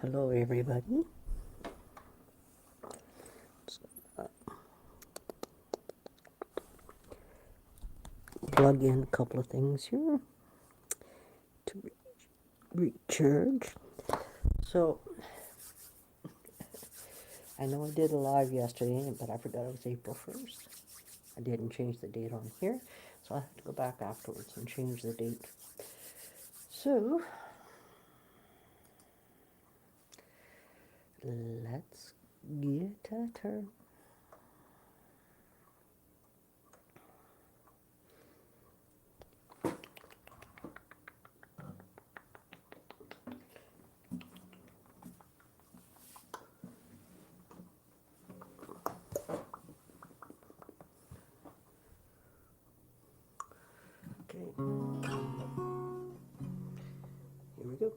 Hello, everybody. Plug in a couple of things here to recharge. So, I know I did a live yesterday, but I forgot it was April 1st. I didn't change the date on here, so I have to go back afterwards and change the date. So, let's get a turn. Okay, here we go.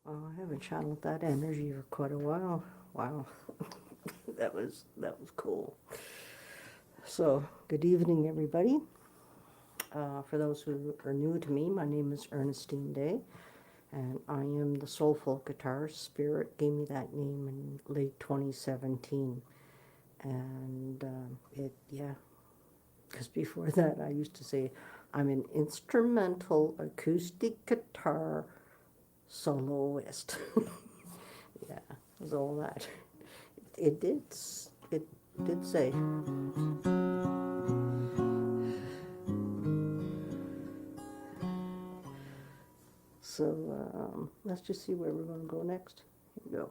Oh, I haven't channeled that energy for quite a while. Wow, that was cool. So, good evening, everybody. For those who are new to me, my name is Ernestine Day, and I am the Soulful Guitarist. Spirit gave me that name in late 2017, and yeah, because before that I used to say I'm an instrumental acoustic guitar soloist. Yeah, it was all that. It did. It did say. So let's just see where we're going to go next. Here we go.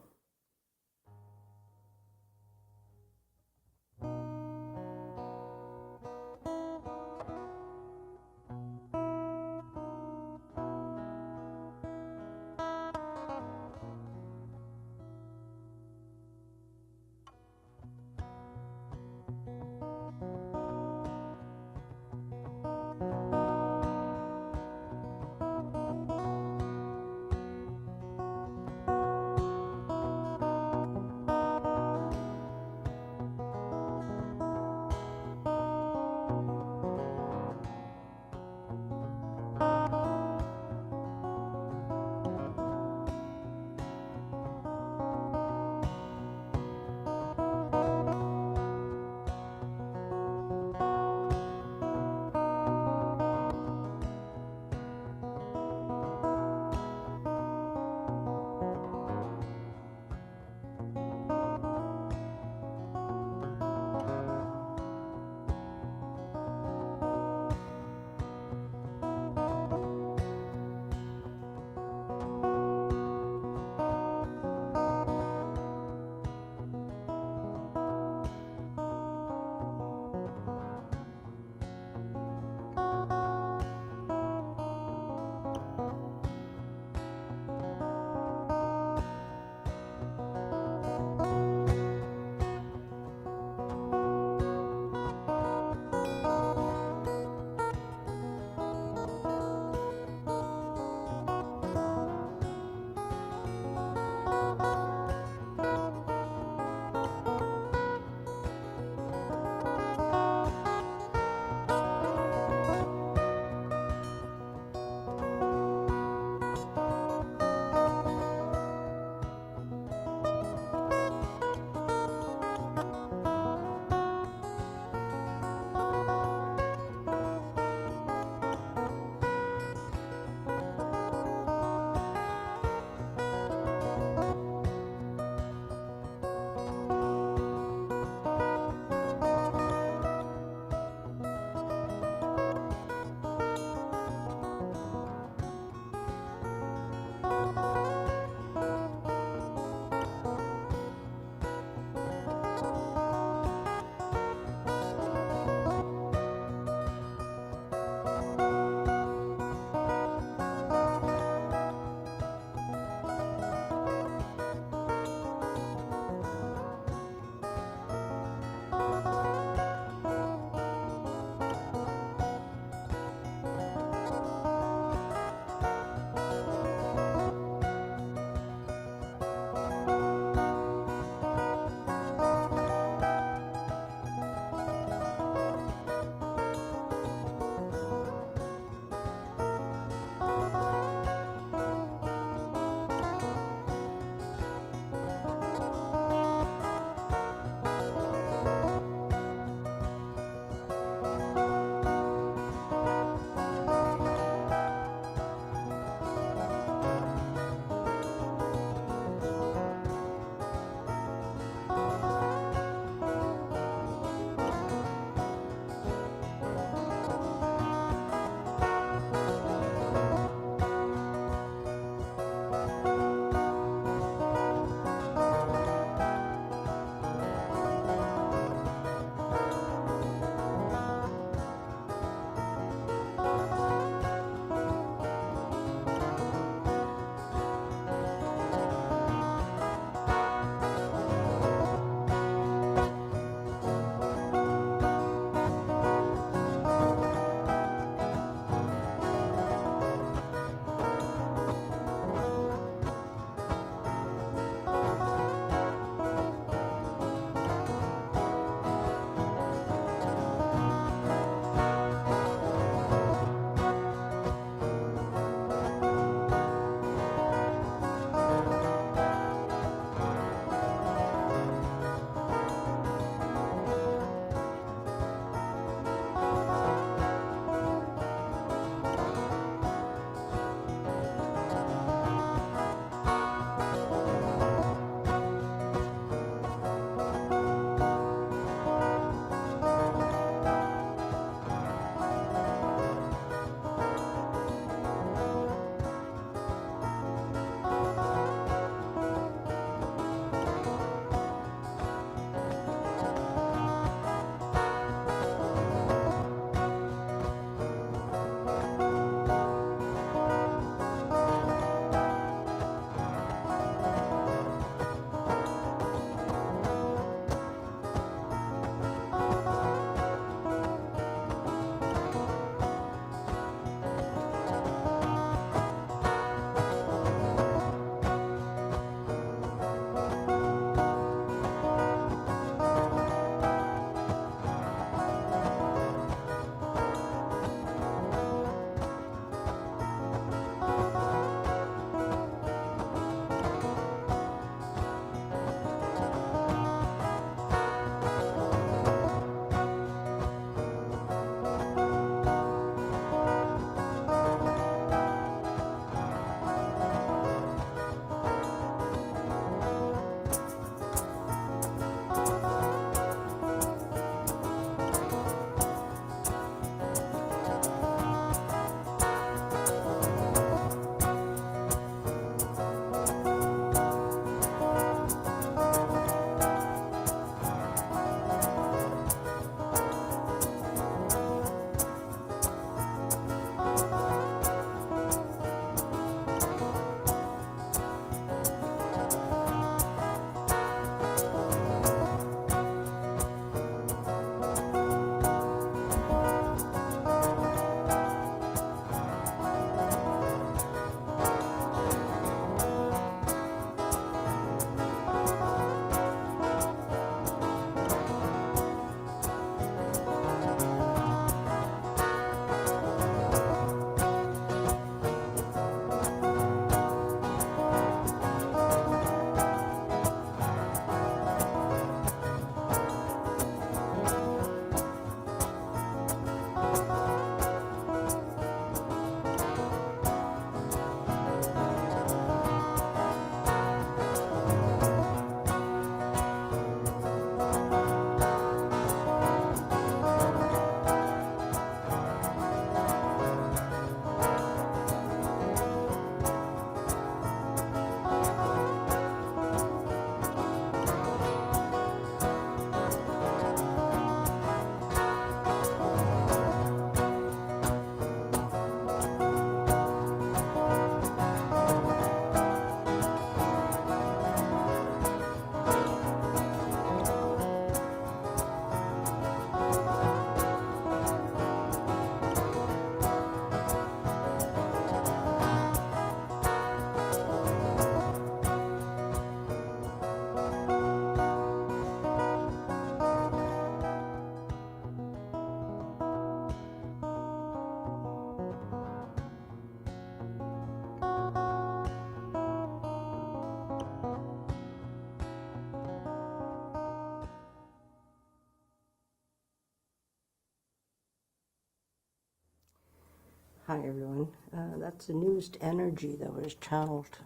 Hi everyone. That's the newest energy that was channeled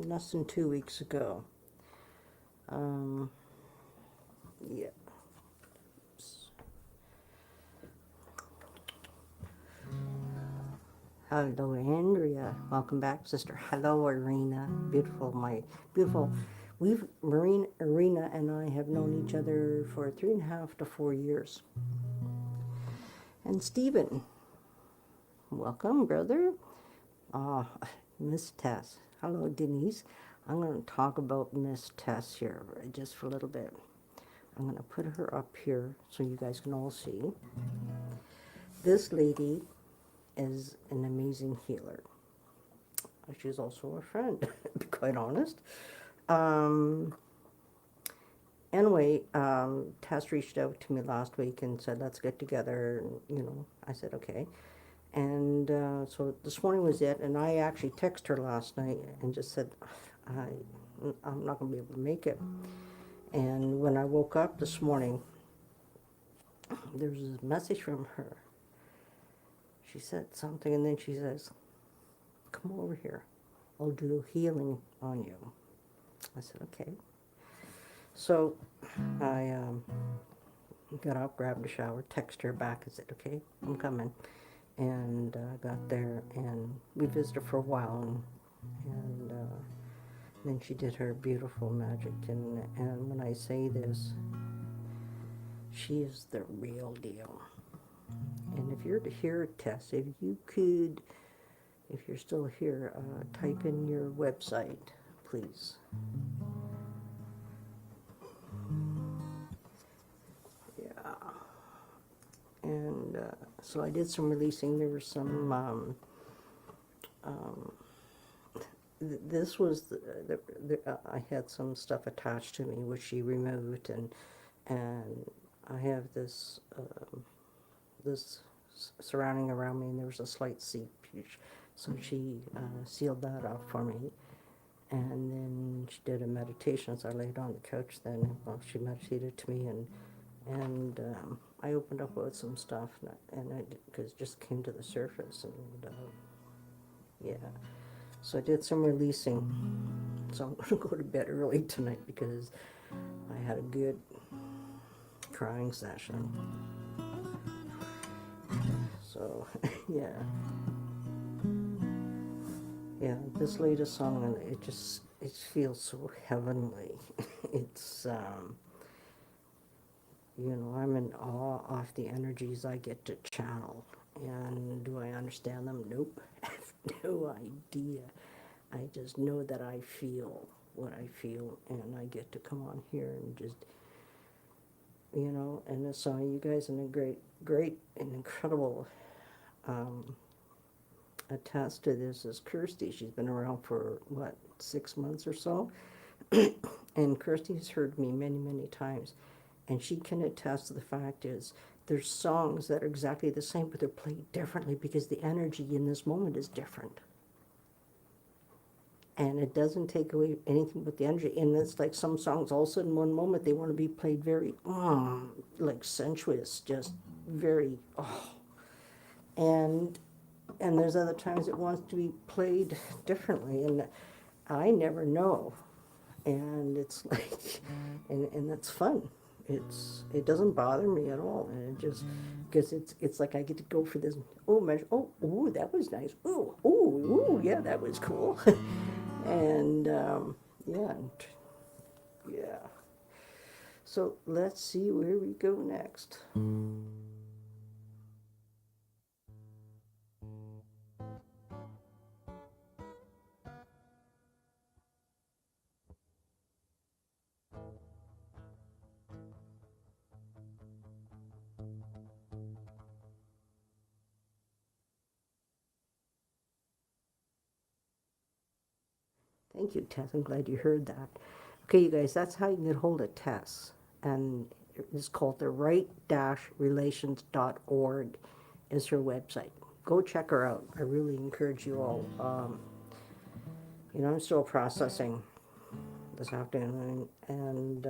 less than 2 weeks ago. Um, yeah. Hello, Andrea. Welcome back, sister. Hello, Irina. Beautiful, my beautiful. Irina and I have known each other for 3.5 to 4 years. And Stephen, welcome, brother. Ah, Miss Tess. Hello, Denise. I'm going to talk about Miss Tess here just for a little bit. I'm going to put her up here so you guys can all see. This lady is an amazing healer. She's also a friend, to be quite honest. Anyway, Tess reached out to me last week and said, let's get together. And, I said, okay. And so this morning was it. And I actually texted her last night and just said, I'm not going to be able to make it. And when I woke up this morning, there was a message from her. She said something, and then she says, come over here. I'll do healing on you. I said, okay. So I got up, grabbed a shower, texted her back and said, okay, I'm coming. And got there, and we visited for a while, and then she did her beautiful magic. And when I say this, she is the real deal. And if you're to hear Tess, if you could, if you're still here, type in your website, please. Yeah. And so I did some releasing. There was some, this was, I had some stuff attached to me, which she removed, and I have this, this surrounding around me, and there was a slight seepage. So she sealed that up for me. And then she did a meditation as I laid on the couch then. Well, she meditated to me, and I opened up with some stuff, and because it just came to the surface, and yeah. So I did some releasing. So I'm going to go to bed early tonight because I had a good crying session. So, yeah. Yeah, this latest song, it feels so heavenly. It's, I'm in awe of the energies I get to channel. And do I understand them? Nope. I have no idea. I just know that I feel what I feel, and I get to come on here and just, and so you guys in a great and incredible attest to this is Kirsty. She's been around for, 6 months or so? And Kirsty's heard me many, many times. And she can attest to the fact is there's songs that are exactly the same, but they're played differently because the energy in this moment is different. And it doesn't take away anything but the energy. And it's like some songs, all of a sudden, one moment, they want to be played very, like sensuous, just very, And there's other times it wants to be played differently. And I never know. And it's like, and that's fun. It doesn't bother me at all, and it just because it's like I get to go for this. Oh, measure. Oh, ooh, that was nice. Ooh, ooh, ooh, yeah, that was cool. And yeah, yeah. So let's see where we go next. Thank you, Tess. I'm glad you heard that. Okay, you guys, that's how you can get hold of Tess. And it's called the right-relations.org is her website. Go check her out. I really encourage you all. I'm still processing this afternoon. And,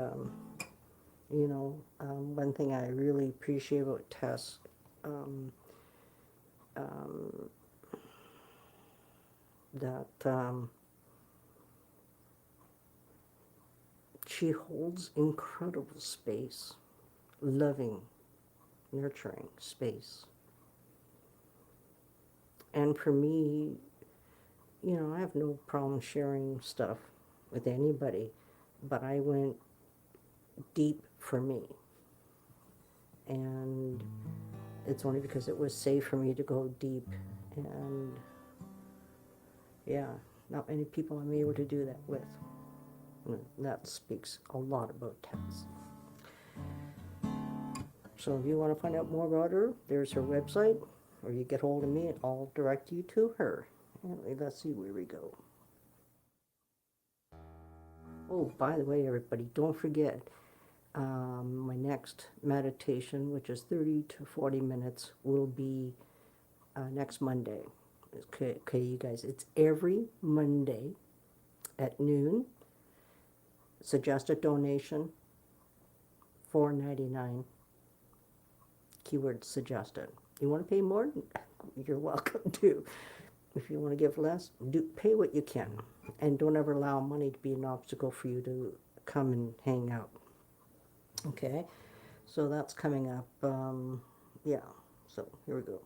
one thing I really appreciate about Tess, um, that she holds incredible space, loving, nurturing space. And for me, you know, I have no problem sharing stuff with anybody, but I went deep for me. And it's only because it was safe for me to go deep. And yeah, not many people I'm able to do that with. And that speaks a lot about Tess. So if you want to find out more about her, there's her website, or you get hold of me and I'll direct you to her. Anyway, let's see where we go. Oh, by the way, everybody, don't forget my next meditation, which is 30 to 40 minutes, will be next Monday. Okay, you guys, it's every Monday at noon. Suggested donation, $4.99. Keyword suggested. You want to pay more? You're welcome to. If you want to give less, pay what you can, and don't ever allow money to be an obstacle for you to come and hang out. Okay, so that's coming up. Yeah, so here we go.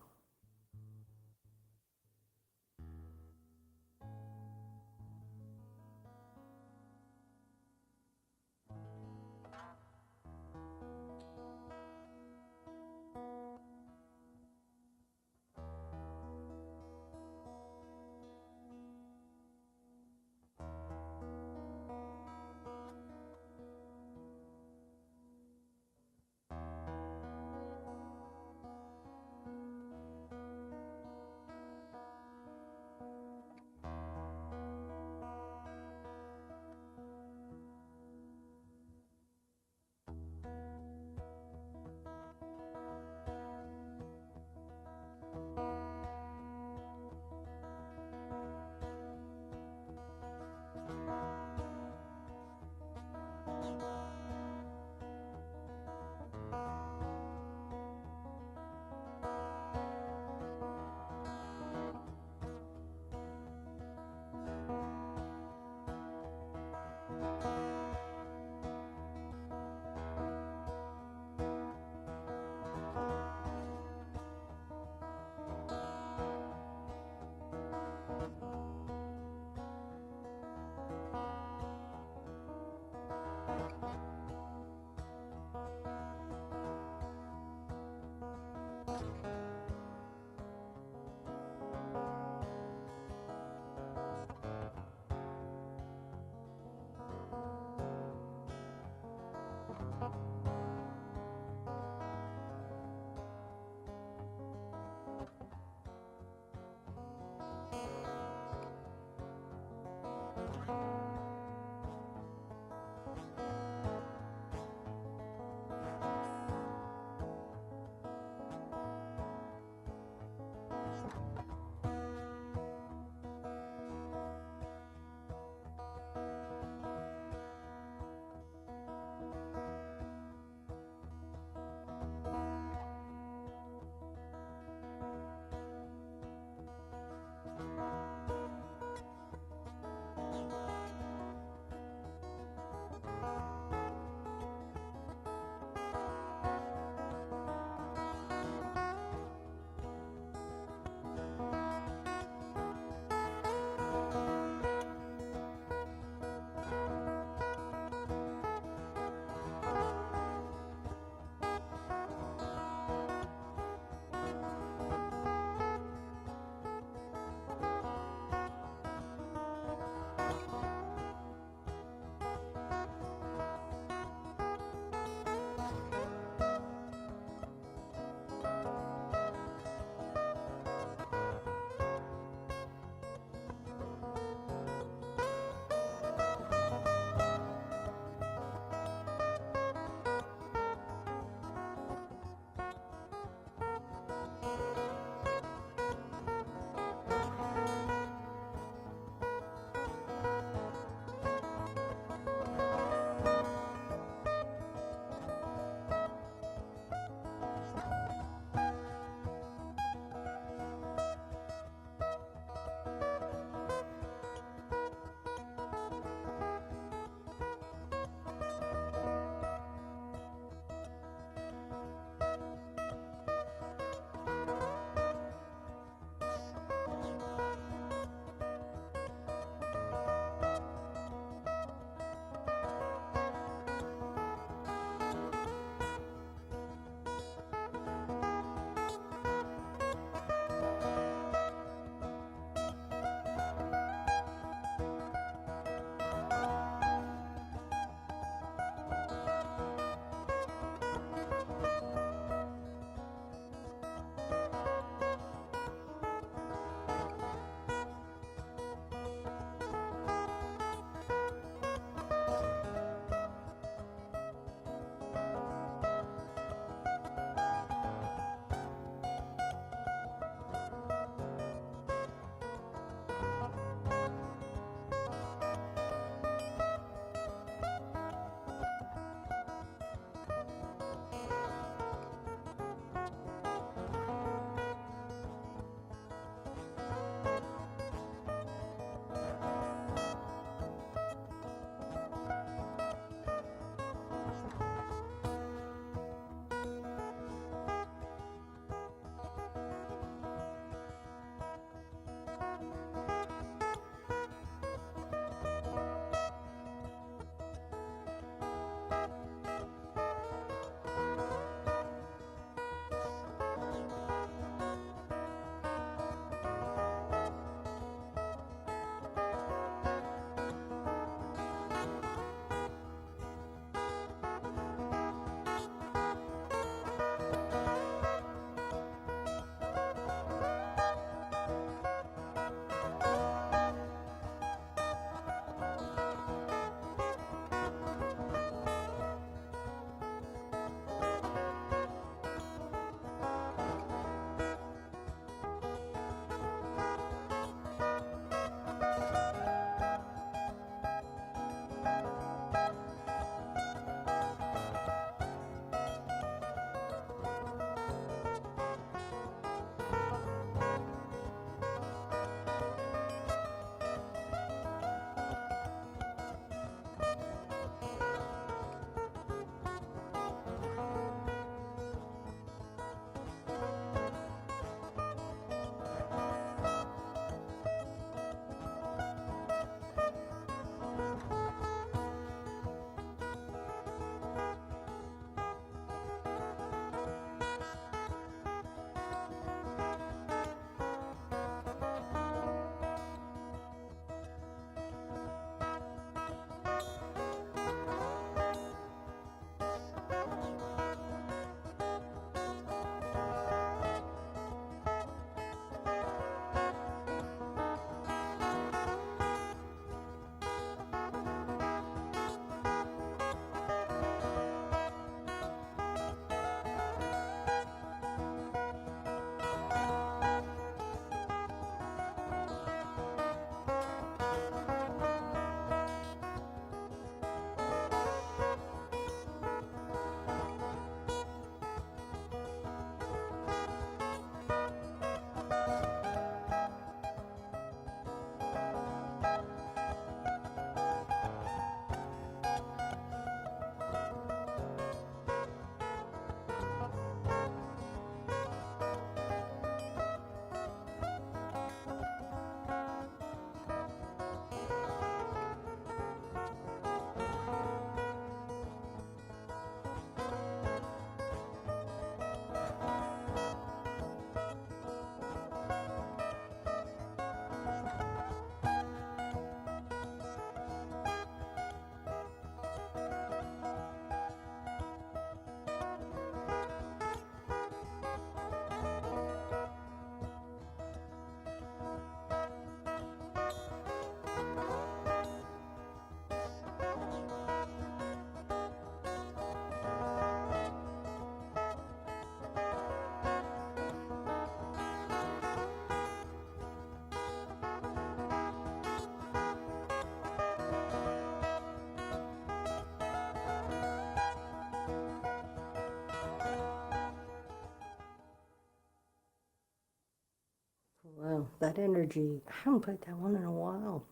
that energy. I haven't played that one in a while.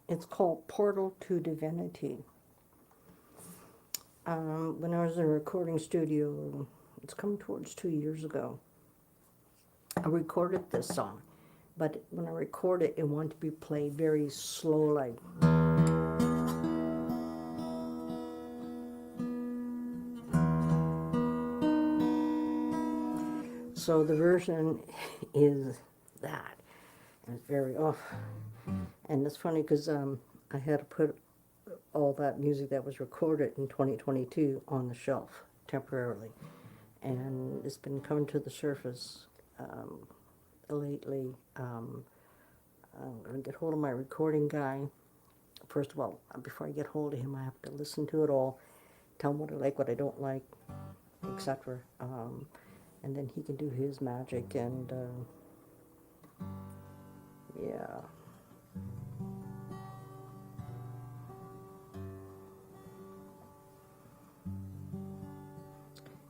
It's called Portal to Divinity. When I was in a recording studio, it's coming towards 2 years ago, I recorded this song, but when I record it, it wanted to be played very slow, like. So the version is that. And it's very off. And it's funny because I had to put all that music that was recorded in 2022 on the shelf temporarily. And it's been coming to the surface lately. I'm going to get hold of my recording guy. First of all, before I get hold of him, I have to listen to it all, tell him what I like, what I don't like, etc. And then he can do his magic, and yeah.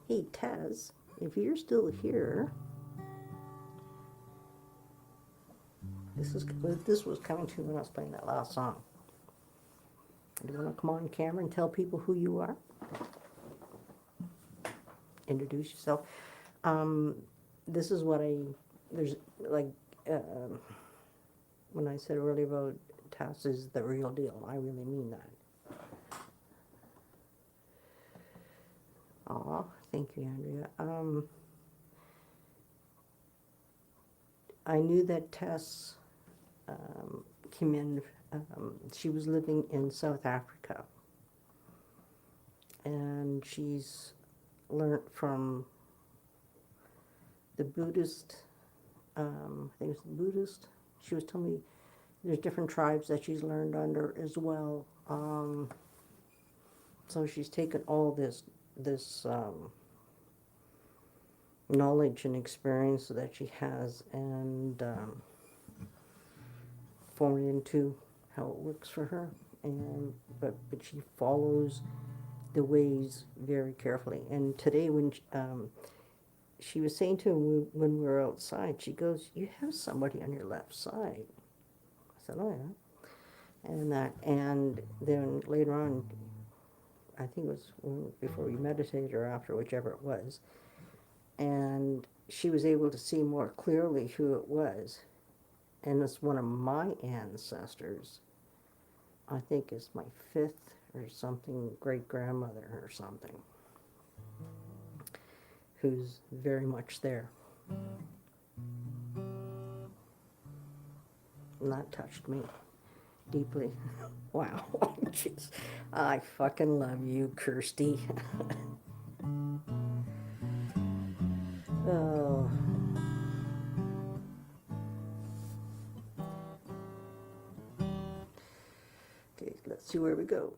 Hey, Taz, if you're still here, this was coming to when I was playing that last song. Do you want to come on camera and tell people who you are? Introduce yourself. This is what there's like, when I said earlier about Taz is the real deal, I really mean that. Aw, thank you, Andrea. I knew that Tess came in, she was living in South Africa, and she's learned from the Buddhist, I think it's the Buddhist, she was telling me there's different tribes that she's learned under as well. So she's taken all this knowledge and experience that she has, and formed it into how it works for her. And but she follows the ways very carefully. And today, when she was saying to him when we were outside, she goes, "You have somebody on your left side." I said, "Oh yeah." And then later on, I think it was before we meditated or after, whichever it was, and she was able to see more clearly who it was. And it's one of my ancestors. I think it's my fifth or something great-grandmother or something, who's very much there. And that touched me deeply. Wow. Jeez. I fucking love you, Kirsty. Oh. Okay, let's see where we go.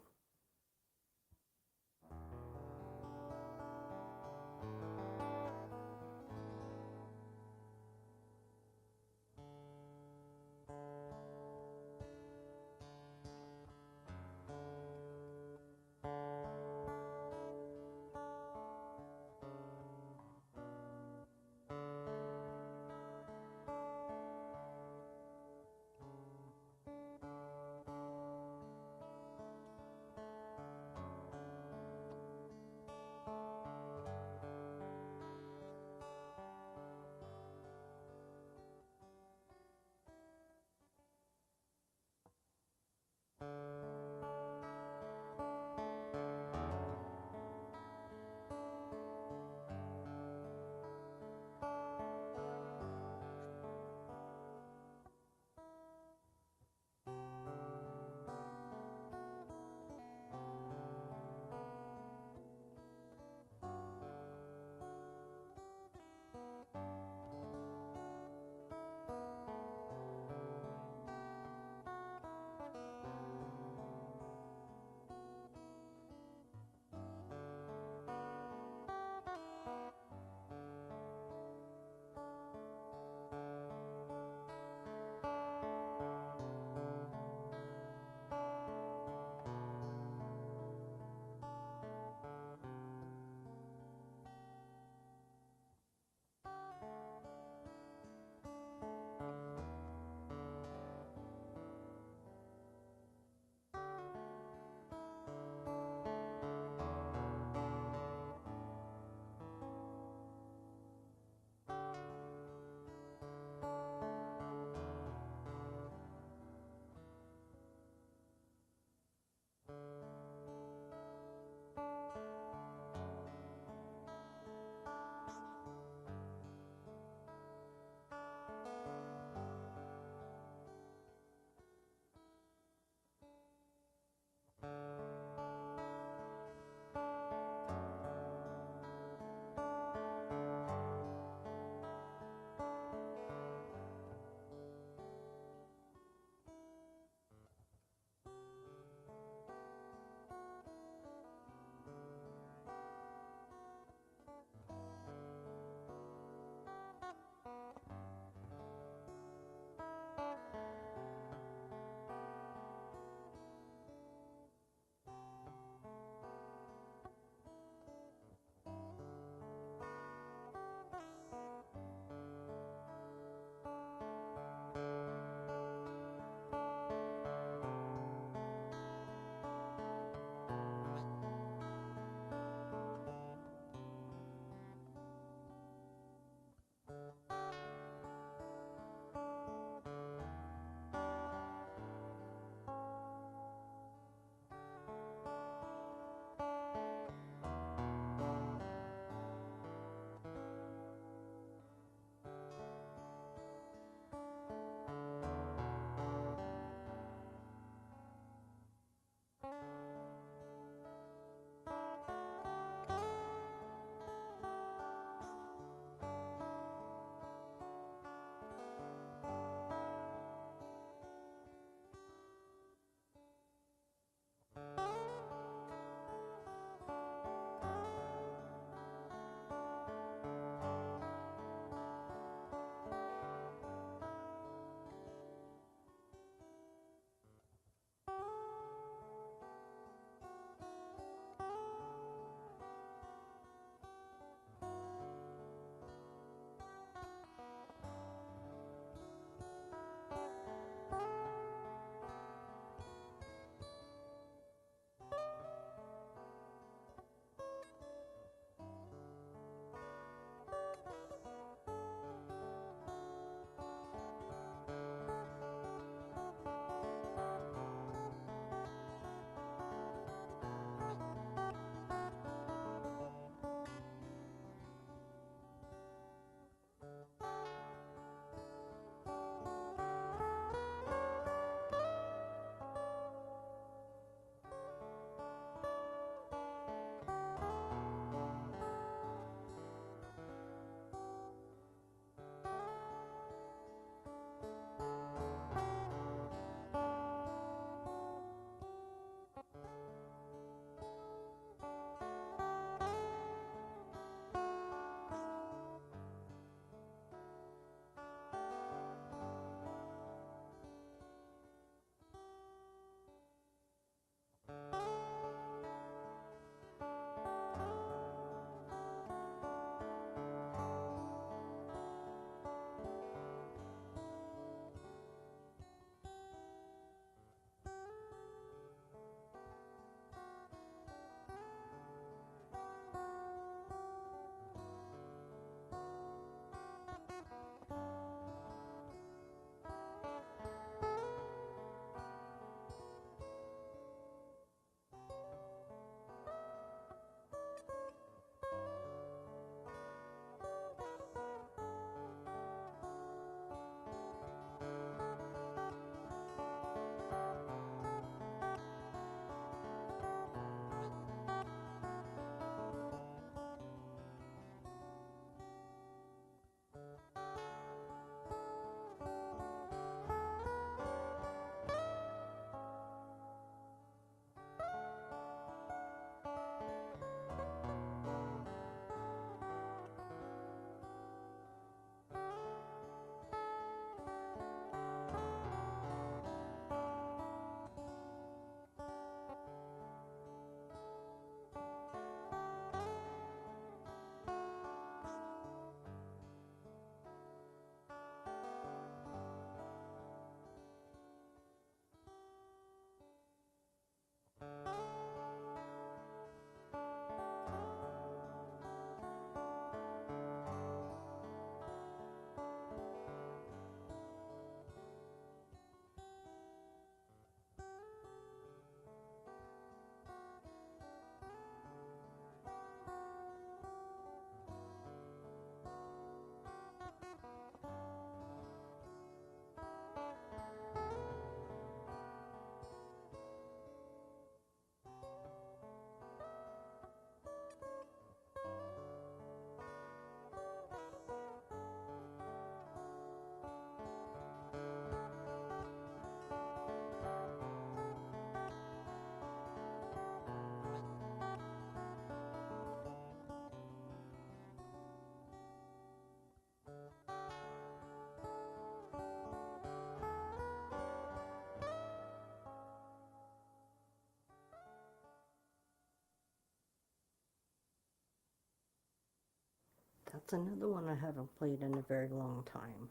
That's another one I haven't played in a very long time.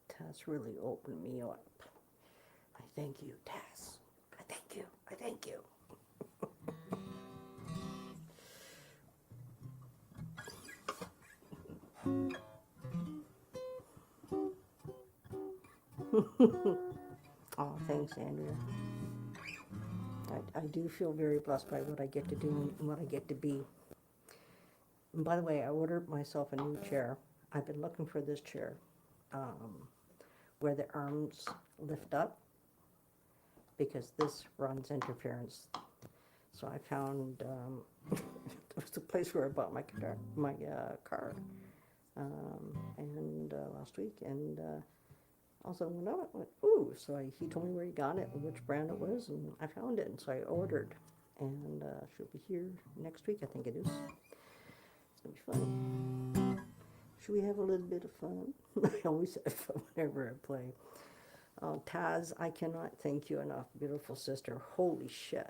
Taz really opened me up. I thank you, Taz. I thank you. I thank you. Oh, thanks, Andrea. I do feel very blessed by what I get to do and what I get to be. And by the way, I ordered myself a new chair. I've been looking for this chair where the arms lift up because this runs interference. So I found it was the place where I bought my car and last week, and also went out. Went, ooh! So he told me where he got it and which brand it was, and I found it, and so I ordered, and should be here next week. I think it is. It's gonna be fun. Should we have a little bit of fun? I always have fun whenever I play. Taz, I cannot thank you enough, beautiful sister. Holy shit.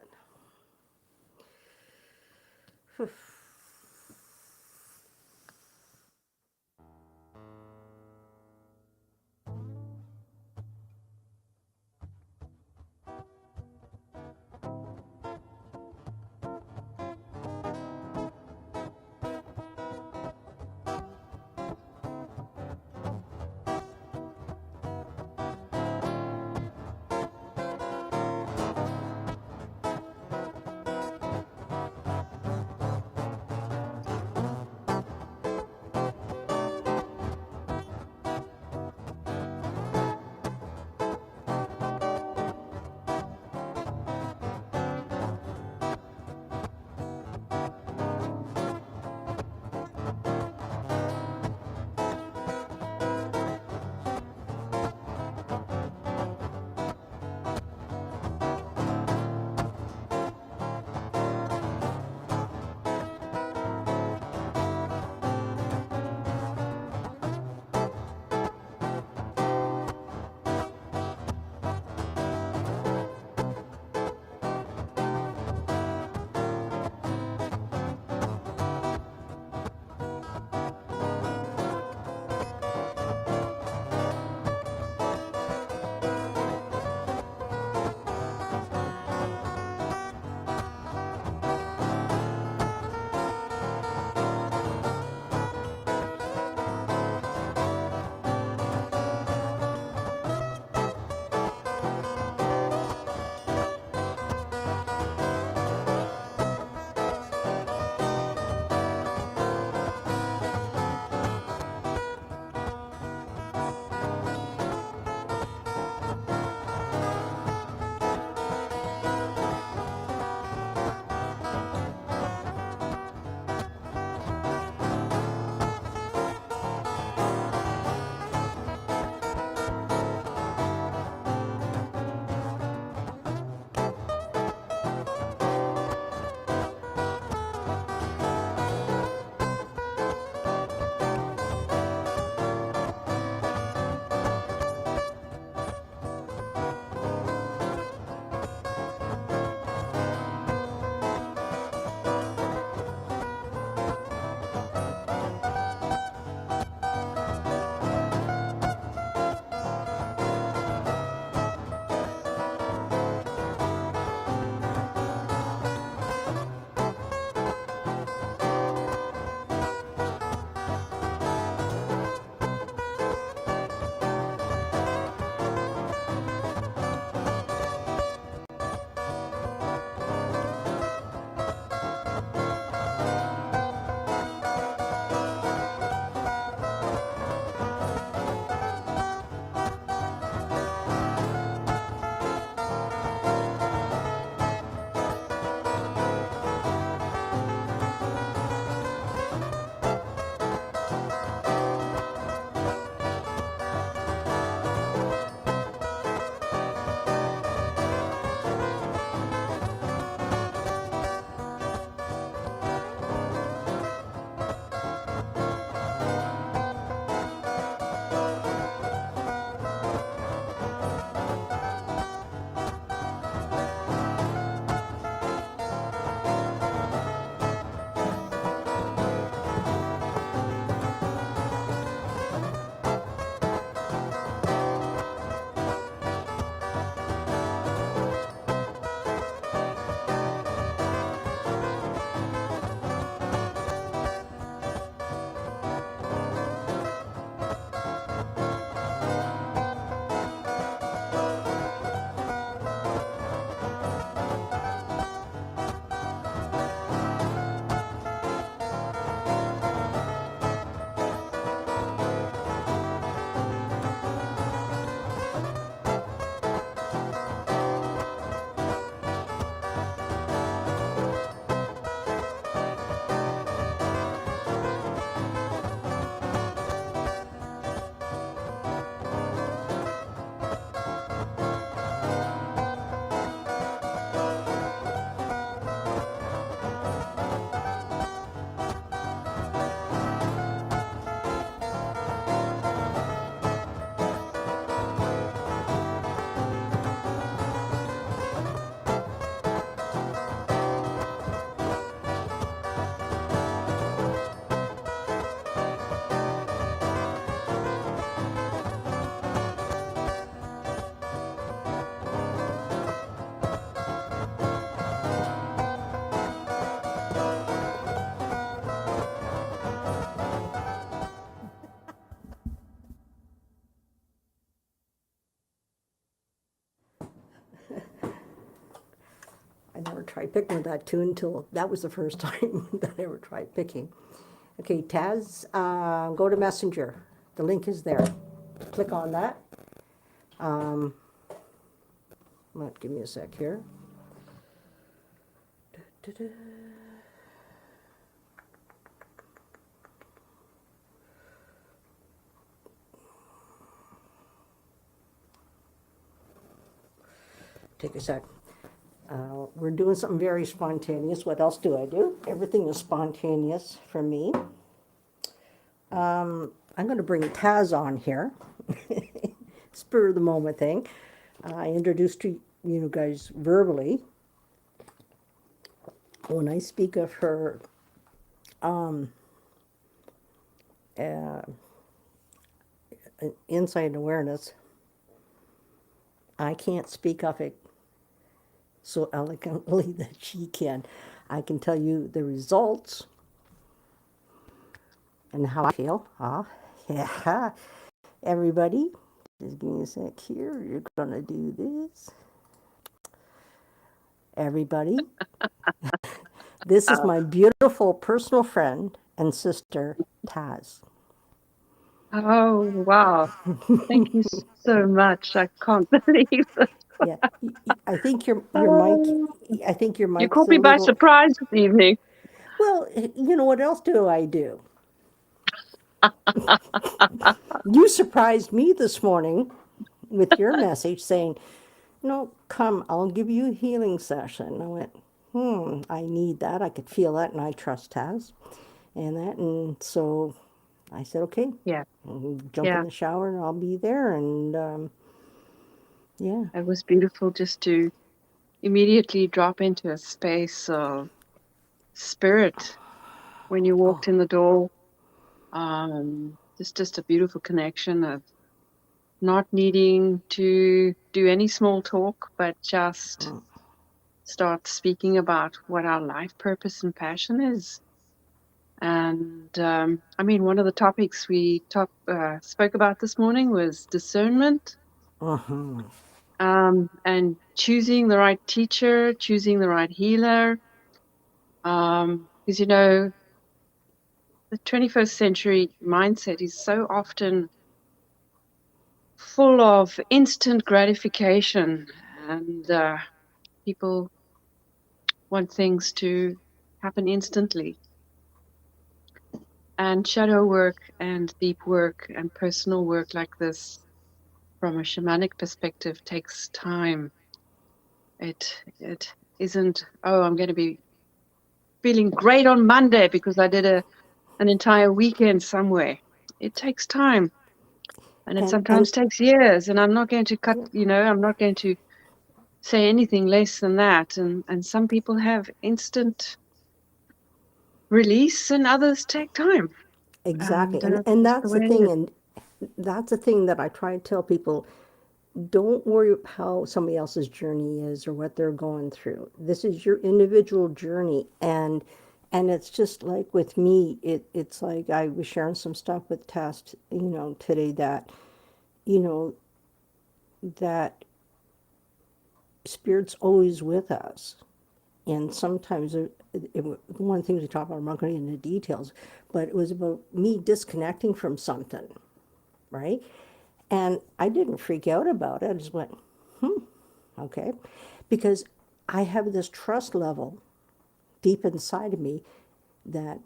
never tried picking with that tune until that was the first time that I ever tried picking. Okay, Taz, go to Messenger. The link is there. Click on that. Give me a sec here. Da-da-da. Take a sec. We're doing something very spontaneous. What else do I do? Everything is spontaneous for me. I'm going to bring Taz on here. Spur of the moment thing. I introduced to you guys verbally. When I speak of her insight and awareness, I can't speak of it so elegantly that she can. I can tell you the results and how I feel. Yeah. Everybody, just give me a sec here. You're going to do this. Everybody, this is my beautiful personal friend and sister, Taz. Oh, wow. Thank you so much. I can't believe it. Yeah, I think your mic. Oh, I think your you mic's caught a me by little. surprise this evening. Well, what else do I do? You surprised me this morning with your message saying, "No, come, I'll give you a healing session." I went, I need that. I could feel that, and I trust Taz, and so I said, "Okay, Yeah, jump in yeah. the shower, and I'll be there." And yeah, It was beautiful just to immediately drop into a space of spirit when you oh, walked in the door. Just a beautiful connection of not needing to do any small talk, but just start speaking about what our life purpose and passion is. And I mean, one of the topics we spoke about this morning was discernment, and choosing the right teacher, choosing the right healer. Because the 21st century mindset is so often full of instant gratification, and people want things to happen instantly. And shadow work and deep work and personal work like this, from a shamanic perspective, takes time. It isn't, oh, I'm going to be feeling great on Monday because I did an entire weekend somewhere. It takes time, and it and sometimes takes years. And I'm not going to I'm not going to say anything less than that. And some people have instant release, and others take time. exactly, And and that's the that's way the it thing, is. and that's the thing that I try to tell people. Don't worry how somebody else's journey is or what they're going through. This is your individual journey, and it's just like with me. It's like I was sharing some stuff with Tess, today that you know that spirit's always with us. And sometimes one of the things we talk about, I'm not going to get into details, but it was about me disconnecting from something, right? And I didn't freak out about it. I just went, okay. Because I have this trust level deep inside of me that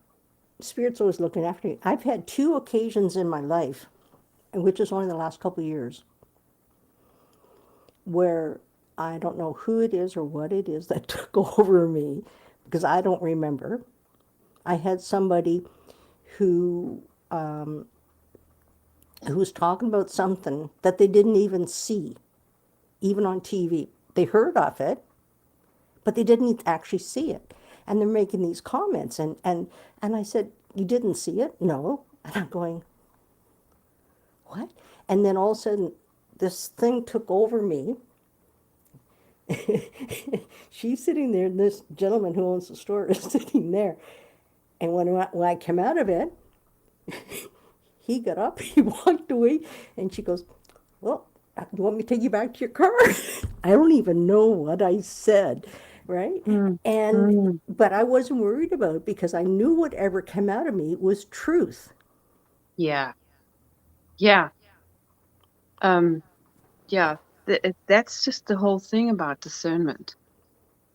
Spirit's always looking after me. I've had two occasions in my life, and which is only the last couple of years, where I don't know who it is or what it is that took over me because I don't remember. I had somebody who who was talking about something that they didn't even see, even on TV. They heard of it, but they didn't actually see it. And they're making these comments, and I said, "You didn't see it?" "No." And I'm going, "What?" And then all of a sudden, this thing took over me. She's sitting there, and this gentleman who owns the store is sitting there. And when I came out of it, he got up, he walked away, and she goes, "Well, you want me to take you back to your car?" I don't even know what I said, right? Mm. And Mm. but I wasn't worried about it because I knew whatever came out of me was truth. Yeah. Yeah. Um, yeah. That's just the whole thing about discernment.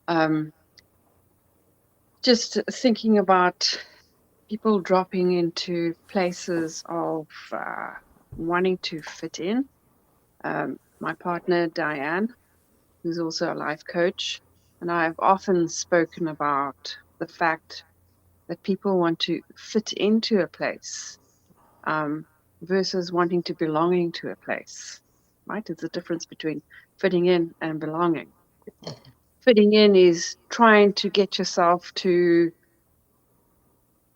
Um, just thinking about people dropping into places of wanting to fit in. My partner, Diane, who's also a life coach, and I've often spoken about the fact that people want to fit into a place um, versus wanting to belonging to a place. Right? There's a difference between fitting in and belonging. Fitting in is trying to get yourself to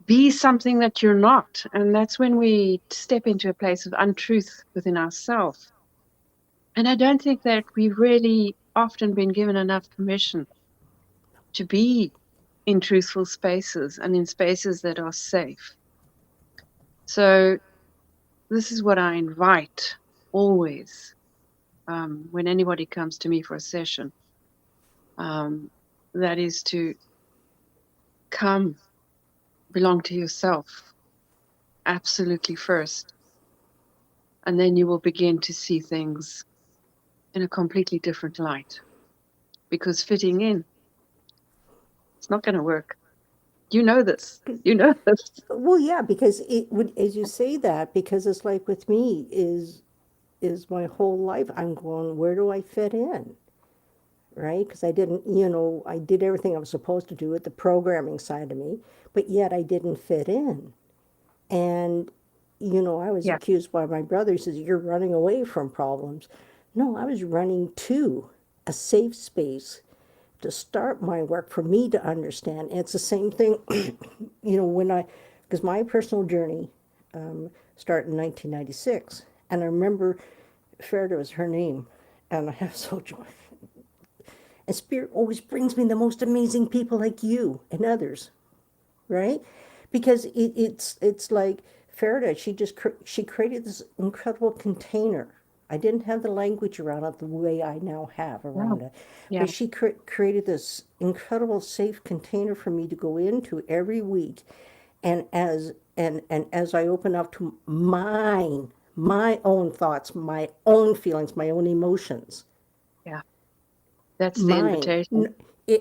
be something that you're not. And that's when we step into a place of untruth within ourselves. And I don't think that we've really often been given enough permission to be in truthful spaces and in spaces that are safe. So, this is what I invite always when anybody comes to me for a session. Um, that is to come, belong to yourself absolutely first. And then you will begin to see things in a completely different light because fitting in, it's not going to work. You know this. You know this. Well, yeah, because it would, as you say that, because it's like with me is my whole life I'm going, where do I fit in? Right? Because I didn't, I did everything I was supposed to do with the programming side of me, but yet I didn't fit in. And, I was Yeah. accused by my brother. He says, you're running away from problems. No, I was running to a safe space to start my work for me to understand. And it's the same thing, because my personal journey started in 1996. And I remember Ferda was her name. And I have so joy. And Spirit always brings me the most amazing people like you and others, right? Because it's like Farida. She created this incredible container. I didn't have the language around it the way I now have Yeah. around it, Yeah. but she created this incredible safe container for me to go into every week, and as I open up to my own thoughts, my own feelings, my own emotions, Yeah. That's the mine. invitation.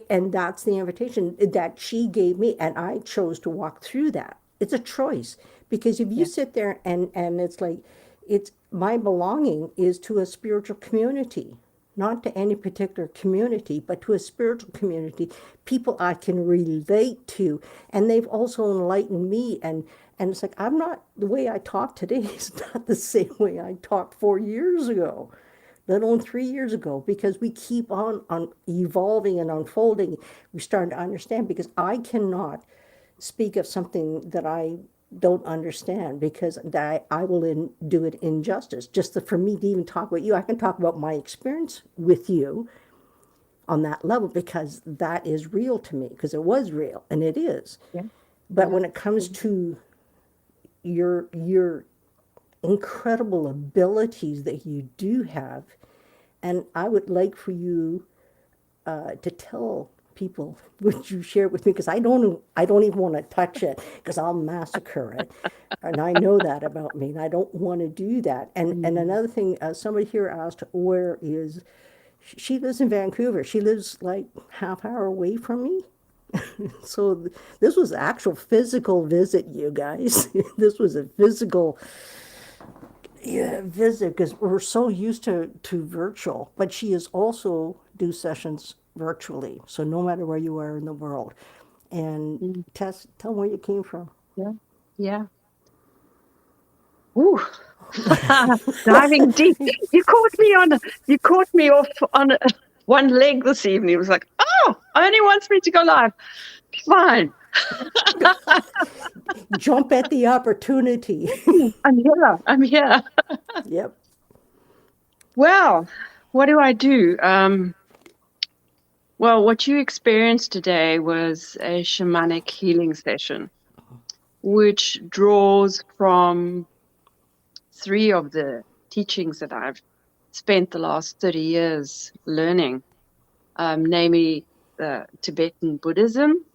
And that's the invitation that she gave me, and I chose to walk through that. It's a choice, because if you Yeah. sit there and it's like, it's my belonging is to a spiritual community, not to any particular community, but to a spiritual community, people I can relate to, and they've also enlightened me. And it's like, I'm not, the way I talk today is not the same way I talked 4 years ago, let alone 3 years ago, because we keep on evolving and unfolding. We start to understand, because I cannot speak of something that I don't understand, because that I will do it injustice. Just for me to even talk about you, I can talk about my experience with you on that level, because that is real to me, because it was real and it is. Yeah. But Yeah. when it comes to your incredible abilities that you do have, and I would like for you to tell people what you share with me, because I don't even want to touch it, because I'll massacre it, and I know that about me, and I don't want to do that. And Mm. another thing, somebody here asked, where is she? Lives in Vancouver. She lives like half hour away from me. So this was actual physical visit, you guys. This was a physical, yeah, visit, because we're so used to virtual. But she is also do sessions virtually, so no matter where you are in the world. And Mm. tell them where you came from. Yeah. Yeah. Ooh. Diving deep. You caught me off on one leg this evening. It was like, oh, only wants me to go live. Fine. Jump at the opportunity. I'm here. I'm here. Yep. Well, what do I do? Well, what you experienced today was a shamanic healing session, which draws from three of the teachings that I've spent the last 30 years learning, namely Tibetan Buddhism.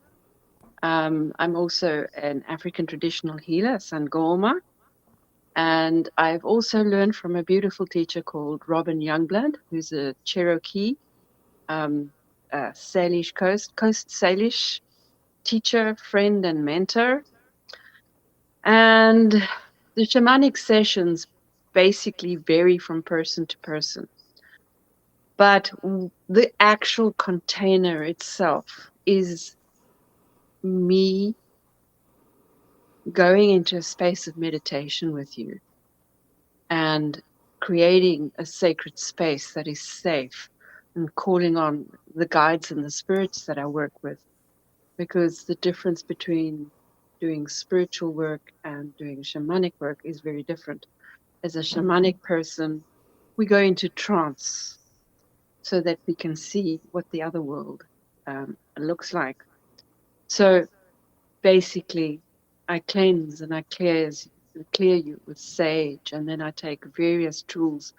I'm also an African traditional healer, Sangoma, and I've also learned from a beautiful teacher called Robin Youngblood, who's a Cherokee, Salish Coast Salish teacher, friend, and mentor. And the shamanic sessions basically vary from person to person, but the actual container itself is me going into a space of meditation with you and creating a sacred space that is safe and calling on the guides and the spirits that I work with. Because the difference between doing spiritual work and doing shamanic work is very different. As a shamanic person, we go into trance so that we can see what the other world looks like. So basically, I cleanse and I clear you with sage, and then I take various tools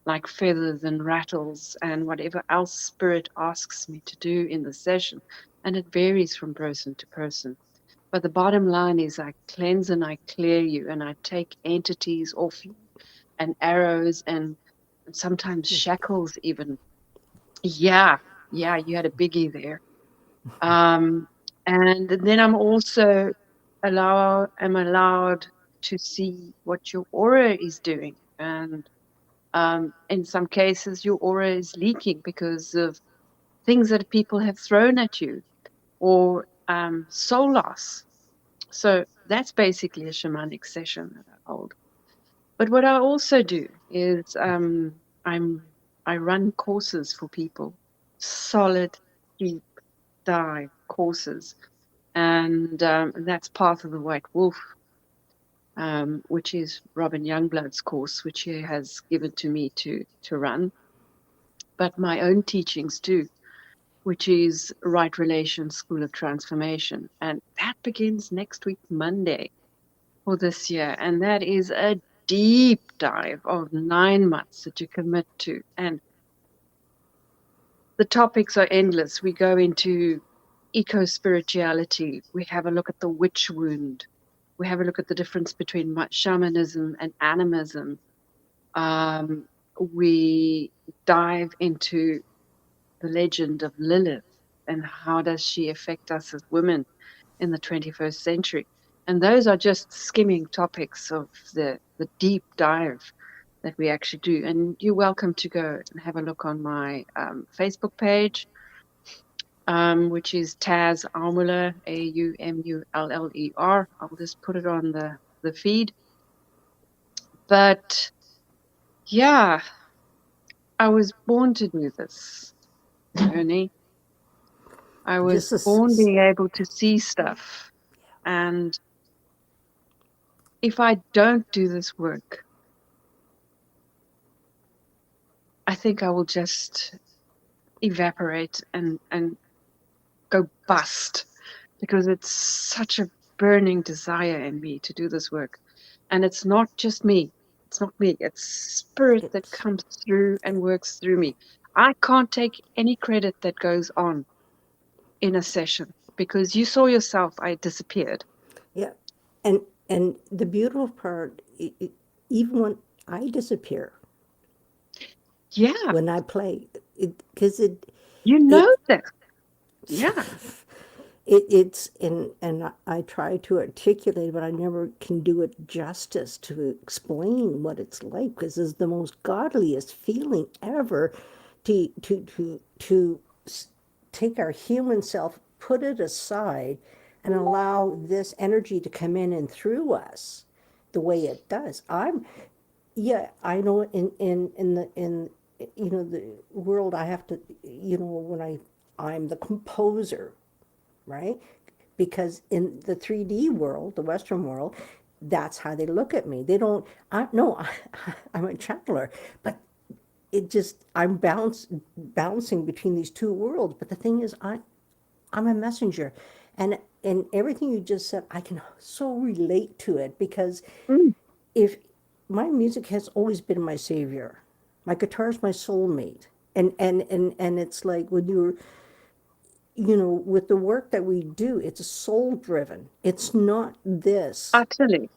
like feathers and rattles and whatever else spirit asks me to do in the session. And it varies from person to person. But the bottom line is I cleanse and I clear you, and I take entities off you and arrows and sometimes shackles even. Yeah, yeah, you had a biggie there. Um, and then I'm also am allowed to see what your aura is doing. And in some cases, your aura is leaking because of things that people have thrown at you or soul loss. So that's basically a shamanic session that I hold. But what I also do is I'm I run courses for people, solid, deep dive courses, and that's part of the White Wolf, which is Robin Youngblood's course, which he has given to me to run, but my own teachings too, which is Right Relations School of Transformation, and that begins next week, Monday, for this year, and that is a deep dive of 9 months that you commit to, and the topics are endless. We go into eco spirituality. We have a look at the witch wound. We have a look at the difference between shamanism and animism. Um, we dive into the legend of Lilith and how does she affect us as women in the 21st century. And those are just skimming topics of the deep dive that we actually do. And you're welcome to go and have a look on my Facebook page, which is Taz Aumuller, Aumuller. I'll just put it on the feed. But yeah, I was born to do this, Ernie. I was Just born being able to see stuff. And if I don't do this work, I think I will just evaporate and go bust because it's such a burning desire in me to do this work. And it's not just me. It's not me. It's spirit that it's comes through and works through me. I can't take any credit that goes on in a session because you saw yourself, I disappeared. yeah, and the beautiful part, even when I disappear, Yeah, when I play, because you it know this. Yeah. it's and I try to articulate, but I never can do it justice to explain what it's like because it's the most godliest feeling ever to take our human self, put it aside, and allow this energy to come in and through us the way it does. Yeah, I know in the world I have to, when I'm the composer, right? Because in the 3D world, the Western world, that's how they look at me. They don't, I, no, I'm a channeler, but I'm bouncing between these two worlds. But the thing is, I'm a messenger. And everything you just said, I can so relate to it because Mm, if my music has always been my savior, my guitar is my soulmate. And it's like when with the work that we do, it's soul driven. It's not this, Utterly,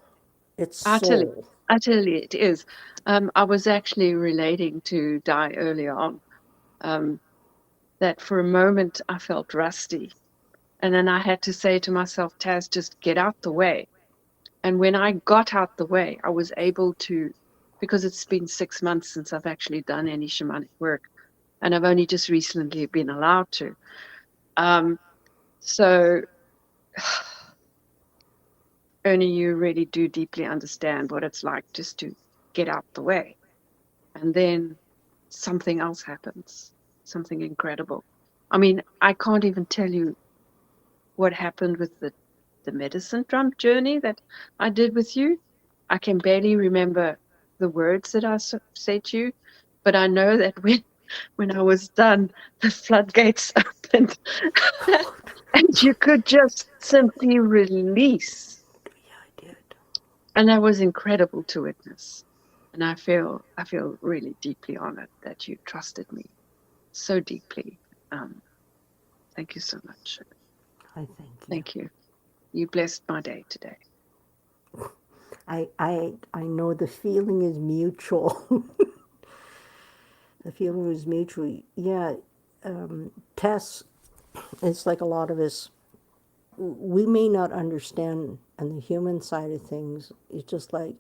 it's utterly, soul. utterly, it is. I was actually relating to Di earlier on. Um, that for a moment I felt rusty. And then I had to say to myself, Taz, just get out the way. And when I got out the way, I was able to, because it's been 6 months since I've actually done any shamanic work, and I've only just recently been allowed to. Um, so only you really do deeply understand what it's like just to get out the way. And then something else happens, something incredible. I mean, I can't even tell you what happened with the medicine drum journey that I did with you. I can barely remember the words that I said to you, but I know that when I was done, the floodgates opened and you could just simply release. Yeah, I did. And that was incredible to witness. And I feel really deeply honored that you trusted me so deeply. Um, thank you so much. I thank you. Thank you. You blessed my day today. I know the feeling is mutual. The feeling is mutual. Yeah, Tess, it's like a lot of us, we may not understand on the human side of things. It's just like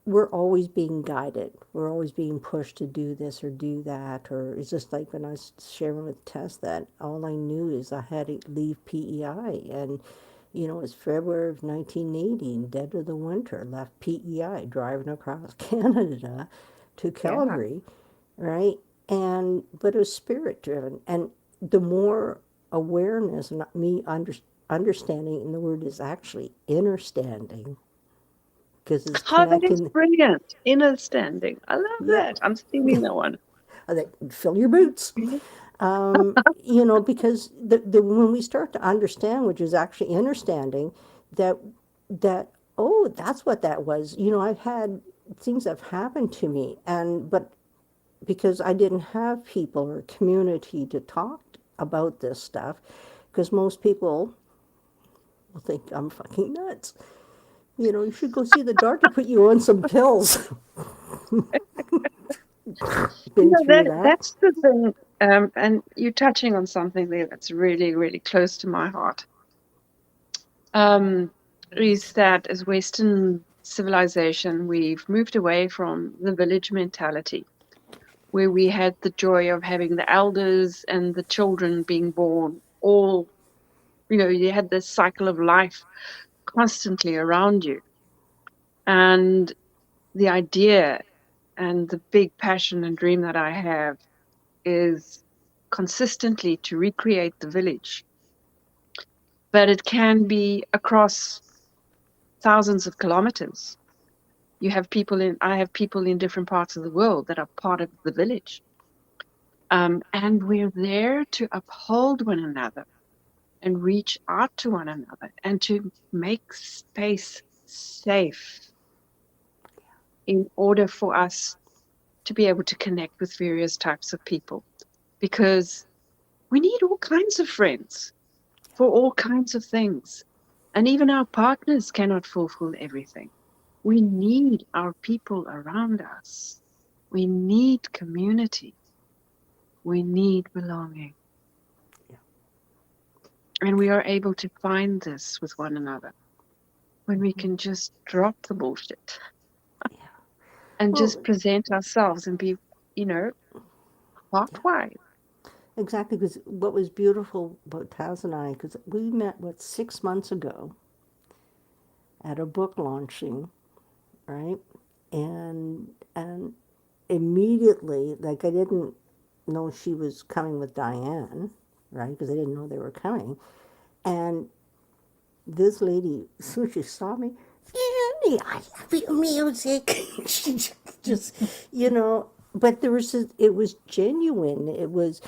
we're always being guided. We're always being pushed to do this or do that. Or it's just like when I was sharing with Tess that all I knew is I had to leave PEI. And, it's February of 1980, in dead of the winter, left PEI, driving across Canada to Yeah. Calgary, right? But it was spirit driven. And the more awareness, and me understanding, and the word is actually understanding, because it's Oh, that is connecting. brilliant. Inner standing. I love Yeah, that. I'm stealing that one. I think fill your boots. Because when we start to understand, which is actually understanding, that that oh, that's what that was. I've had things that have happened to me, but because I didn't have people or community to talk about this stuff, because most people will think I'm fucking nuts. You should go see the doctor, put you on some pills. You Been know, through that. that's the thing. And you're touching on something there that's really, really close to my heart. Um, is that as Western civilization, we've moved away from the village mentality, where we had the joy of having the elders and the children being born all, you had this cycle of life constantly around you. And the idea and the big passion and dream that I have is consistently to recreate the village, but it can be across thousands of kilometers. I have people in different parts of the world that are part of the village. And we're there to uphold one another and reach out to one another and to make space safe in order for us to be able to connect with various types of people. Because we need all kinds of friends for all kinds of things. And even our partners cannot fulfill everything. We need our people around us. We need community. We need belonging. Yeah. And we are able to find this with one another when we can just drop the bullshit Yeah. and just Well, present ourselves and be, you know, yeah. heart-wide. Exactly, because what was beautiful about Taz and I, because we met, 6 months ago at a book launching, right? And immediately, like I didn't know she was coming with Diane, right? Because I didn't know they were coming. And this lady, as soon as she saw me, Annie, I love your music. She just, but it was genuine. It was,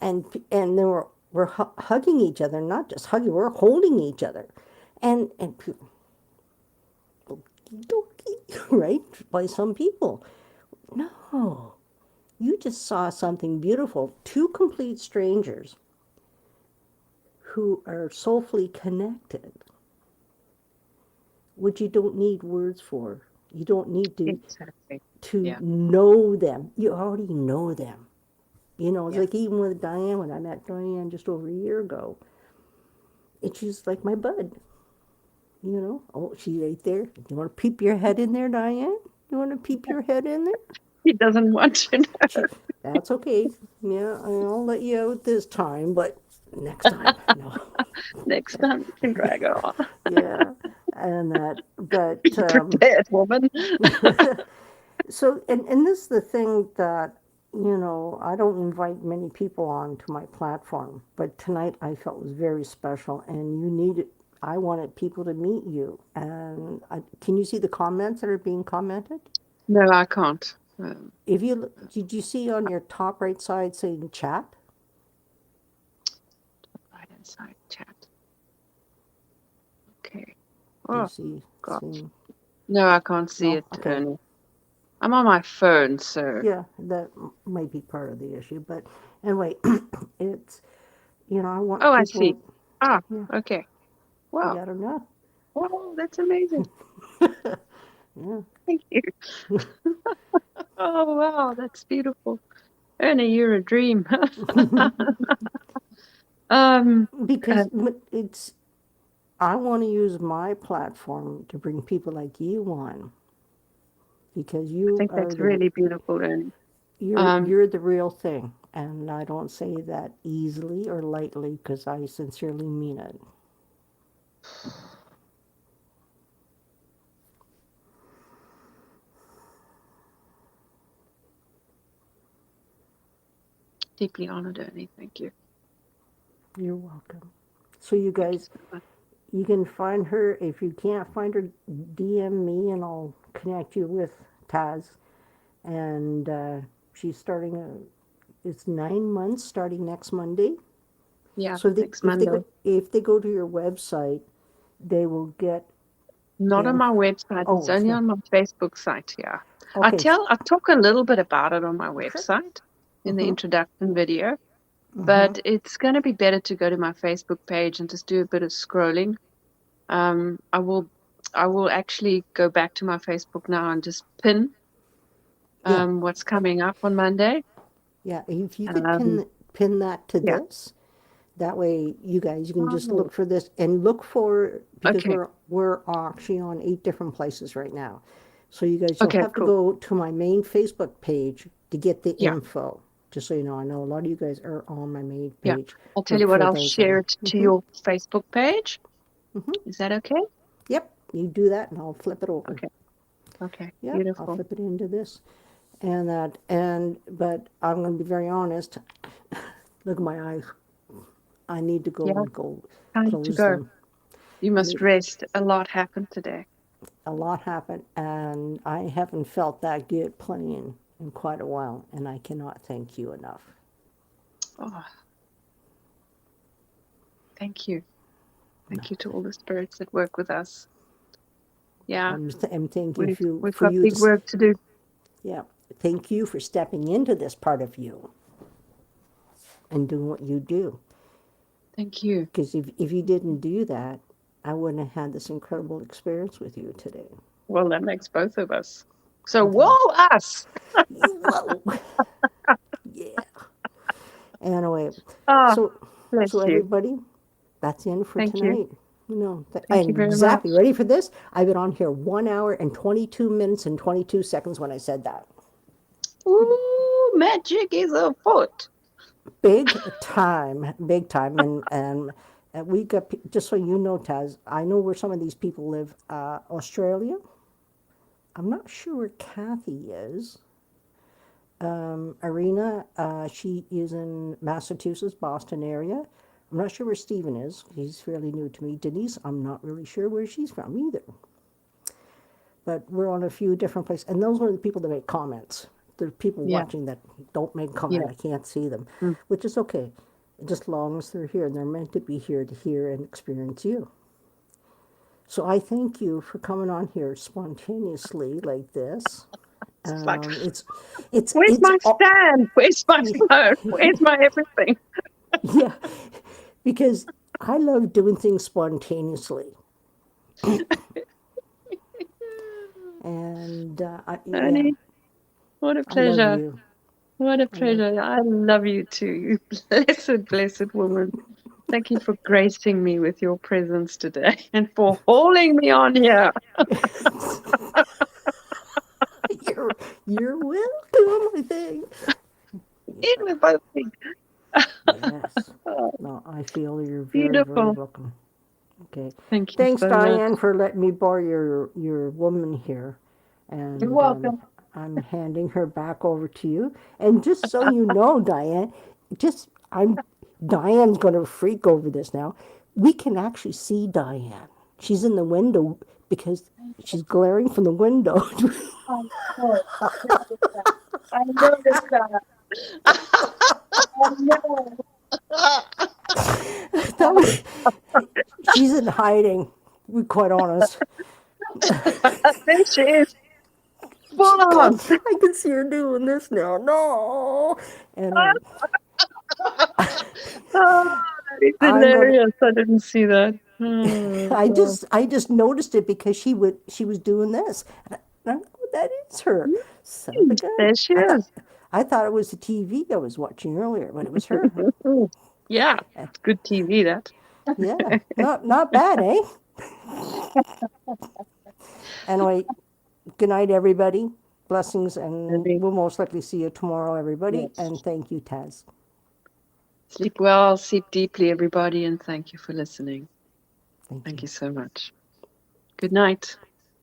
and they we're hugging each other, not just hugging, we're holding each other, and people, right? By some people, no, you just saw something beautiful. Two complete strangers, who are soulfully connected, which you don't need words for. You don't need Exactly. to Yeah. know them. You already know them. You know, it's Yeah. like even with Diane, when I met Diane just over a year ago, and she's like my bud. You know, oh, she's right there. You want to peep your head in there, Diane? You want to peep your head in there? He doesn't want to know. She, that's okay. Yeah, I'll let you out this time, but next time, no. Next time you can drag her on. Yeah, and that, but Be prepared, woman. so, and this is the thing that, you know, I don't invite many people onto my platform, but tonight I felt was very special, and you needed, I wanted people to meet you. And can you see the comments that are being commented? No, I can't. If you did you see on your top right side saying chat? Right inside chat. Okay. Do you Oh, see gosh. seeing? No, I can't see No? it, Okay. Ernie. I'm on my phone, so. Yeah, that might be part of the issue, but anyway, it's, you know, I want Oh, I see. people. Ah, Yeah, okay. you Wow. gotta know. Wow, that's amazing. Yeah. Thank you. Oh, wow, that's beautiful. Ernie, you're a dream. Um, uh, Because it's, I want to use my platform to bring people like you on, because I you think are that's the, really beautiful, Ernie. you're Um, you're the real thing, and I don't say that easily or lightly because I sincerely mean it. deeply honored, Ernie. Thank you. You're welcome. So you Thank you guys, so much. you can find her. If you can't find her, DM me and I'll connect you with Taz. And she's starting it's 9 months starting next Monday. Yeah, So next Monday. if they go to your website, they will get the Not on my info. website. It's Oh, it's only not. on my Facebook site. Yeah. Okay. I talk a little bit about it on my Sure. website in the Mm-hmm. introduction video, Mm-hmm. but it's going to be better to go to my Facebook page and just do a bit of scrolling. Um, I will, I will actually go back to my Facebook now and just pin Yeah. what's coming up on Monday. Yeah. If you could Um, pin that to yeah. this, that way you can just Oh, look for this and look for, because okay. we're actually on 8 different places right now. So you guys, you'll Okay, have to cool. go to my main Facebook page to get the Yeah, info. Just so you know, I know a lot of you guys are on my main yeah. page I'll tell you what, for I'll those that share are. it to your Facebook page. Is that okay? Yep, you do that and I'll flip it over. Okay, okay. Yep, I'll Beautiful. flip it into this. And that, but I'm going to be very honest. Look at my eyes. I need to go Yeah, and go time to close go. them. You I must need, rest. A lot happened today. a lot happened, and I haven't felt that good playing in quite a while, and I cannot thank you enough. Oh, thank you. No, Thank you to all the spirits that work with us. Yeah, I'm thanking you we've for got you to, big work to do. yeah, thank you for stepping into this part of you and doing what you do. Thank you. Because if you didn't do that, I wouldn't have had this incredible experience with you today. Well, that makes both of us. So, Okay. whoa, us. Whoa. Yeah. Anyway, Ah, so bless you. everybody, that's the end for Thank you. tonight. No, Thank you and very much. exactly ready for this? I've been on here 1 hour and 22 minutes and 22 seconds when I said that. Ooh, magic is afoot. Big time, and we got, just so you know, Taz, I know where some of these people live. Australia. I'm not sure where Kathy is. Arena, she is in Massachusetts, Boston area. I'm not sure where Stephen is. He's fairly new to me. Denise, I'm not really sure where she's from either. But we're on a few different places. And those are the people that make comments. There's people Yeah, watching that don't make comment. yeah. I can't see them, Mm. which is okay. Just as long as they're here. And they're meant to be here to hear and experience you. So I thank you for coming on here spontaneously like this. It's like, It's, where's it's, my stand? Where's my phone? Where's my everything? yeah, because I love doing things spontaneously. And yeah, Honey, what a I love pleasure. you. What a I love. pleasure. I love you too, you blessed, blessed woman. Thank you for gracing me with your presence today and for hauling me on here. You're welcome, I think. In with both feet. Yes. Oh, No, I feel you're very, very beautiful. welcome. Okay. Thank you Thanks, so much. Diane, for letting me borrow your woman here. You're And welcome. I'm handing her back over to you. And just so you know, Diane, Diane's going to freak over this now. We can actually see Diane. She's in the window because she's glaring from the window. I know. I noticed that. I know. That was, she's in hiding, to be quite honest. There she is. She Full on. comes, I can see her doing this now. No. Anyway, Oh, that is I'm gonna. hilarious. I didn't see that. Oh, God. I just noticed it because she was doing this. And I know that is her. Son of a gun. There she is. I thought it was the TV I was watching earlier, but it was her. Yeah, it's good TV, that. Yeah, not bad, eh? Anyway, good night, everybody. Blessings, and Maybe. we'll most likely see you tomorrow, everybody. And Yes. thank you, Taz. Sleep well, sleep deeply, everybody, and thank you for listening. Thank Thank you. you so much. Good night.